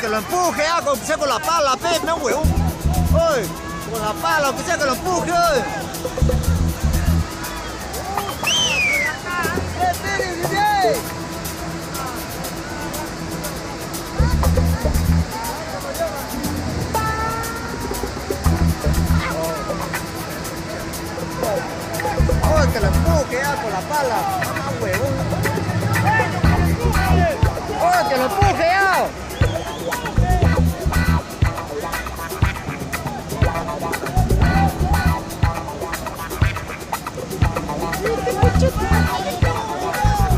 que lo empuje, aunque sea con la pala, pe, no huevón. Oye, con la pala, aunque sea que lo empuje, oye. Oye, que lo empuje, con la pala, mamá huevón. Oye, que lo empuje,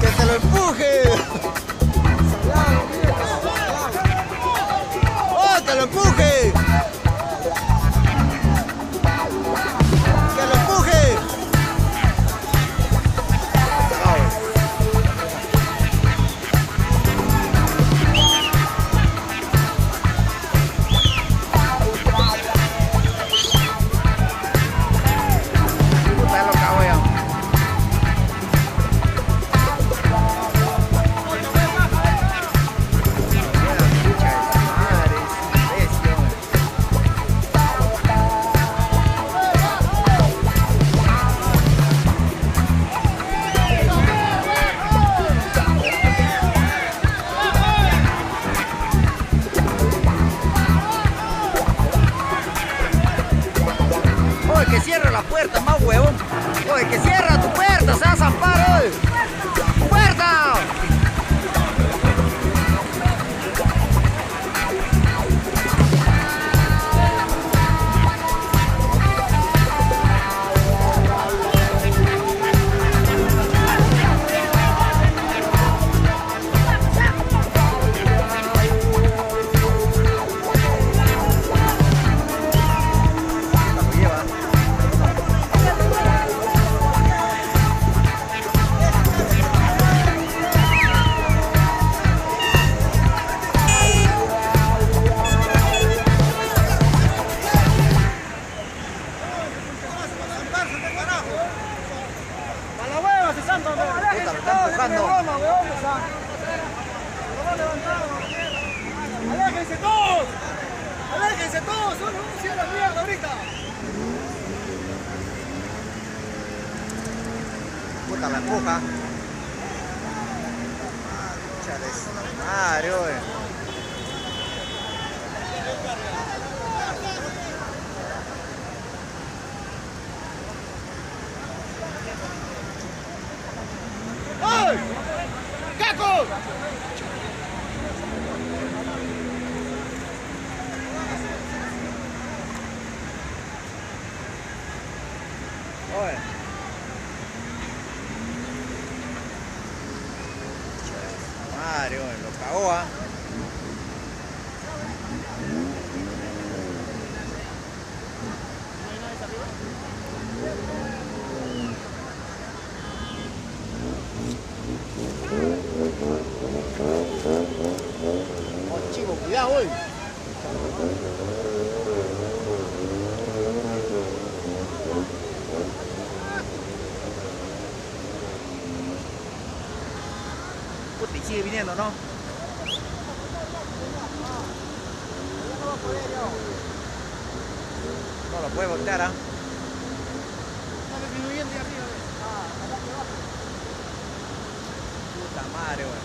que te lo empuje. ¡Oh, que lo empuje! ¡Que lo empuje! Puta loca, weón. Que cierra la puerta, más huevón. Oye, que cierra tu puerta, se va a zampar, oye. ¡Puerta! ¡Aléjense todos! ¡Aléjense todos! ¡Son a la mierda ahorita! Puta, la empuja. Chales, madre, oye. ¡Ay! ¡Caco! Oye. Madre, oye, lo cagó, ¿ah? Oh, chico, cuidado, hoy. Puta, y sigue viniendo, ¿no? No lo puede voltear, ¿ah? Puta madre, güey.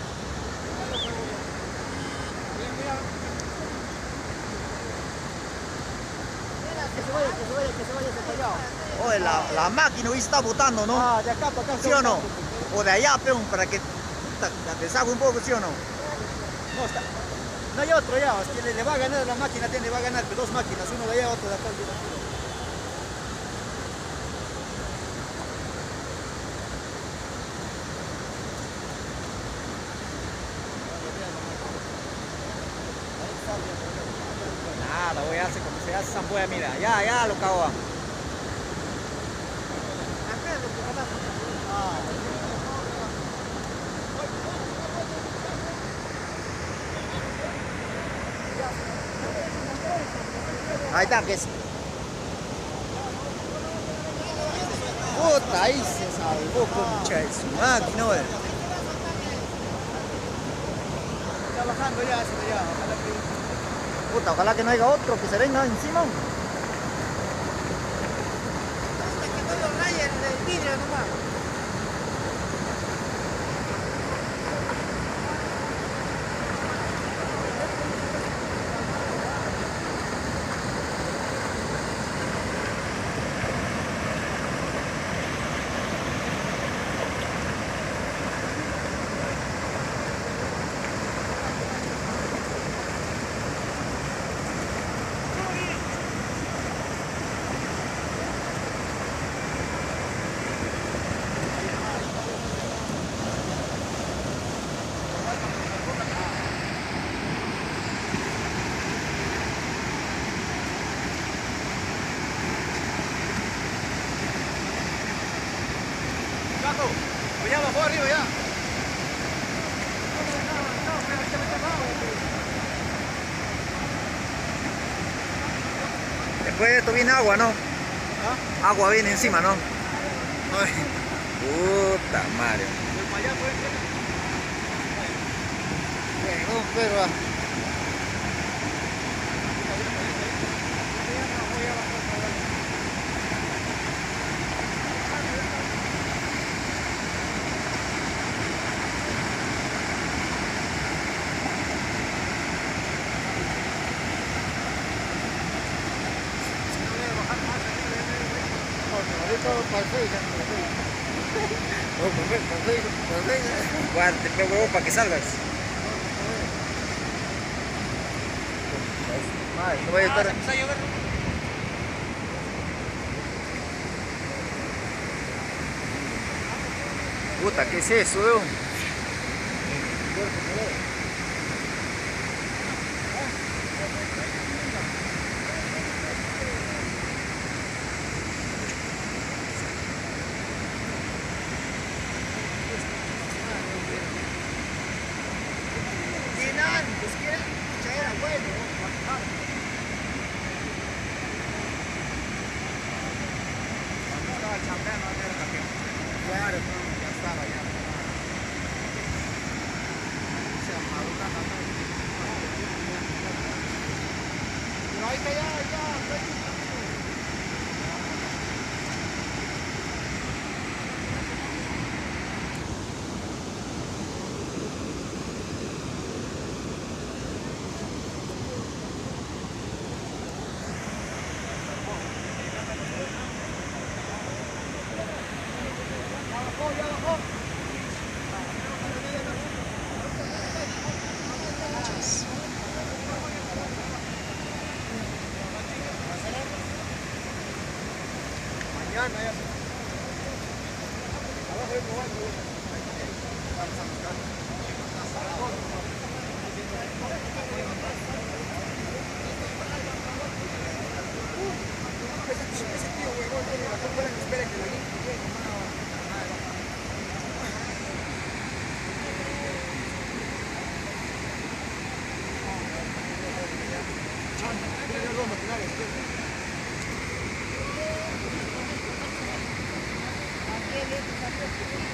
Que se vaya ese callado. Oye, la máquina hoy está botando, ¿no? Ah, de acá para acá. ¿Sí o no? O de allá, peón, para que deshaga un poco, ¿sí o no? No, está. No hay otro ya, es que le va a ganar la máquina, le va a ganar dos máquinas, uno de allá, otro de acá. Nada, voy a hacer como se hace esa polla, mira, ya lo cagó. Ahí está, que es. Puta, ahí se salvó, concha de su máquina, güey. Está bajando ya, se ya, ojalá que... Puta, ojalá que no haya otro que se venga encima. Hasta que no lo rayen el vidrio nomás. Ya bajó arriba ya. Después de esto viene agua, ¿no? ¿Ah? Agua viene encima, ¿no? Ay. Puta madre. Pero Guarde, huevo, para que salgas. Madre, no voy a estar. se empezó a llover. Puta, ¿qué es eso, weón? Antes que era bueno, cuando estaba chambeando era campeón. Claro, ya estaba ya. Se amadura pero ahí está ya. Mañana ya. Abajo hay vamos a buscar. Ese tío huevón tiene la culpa que espera que la limpie bien. Aquí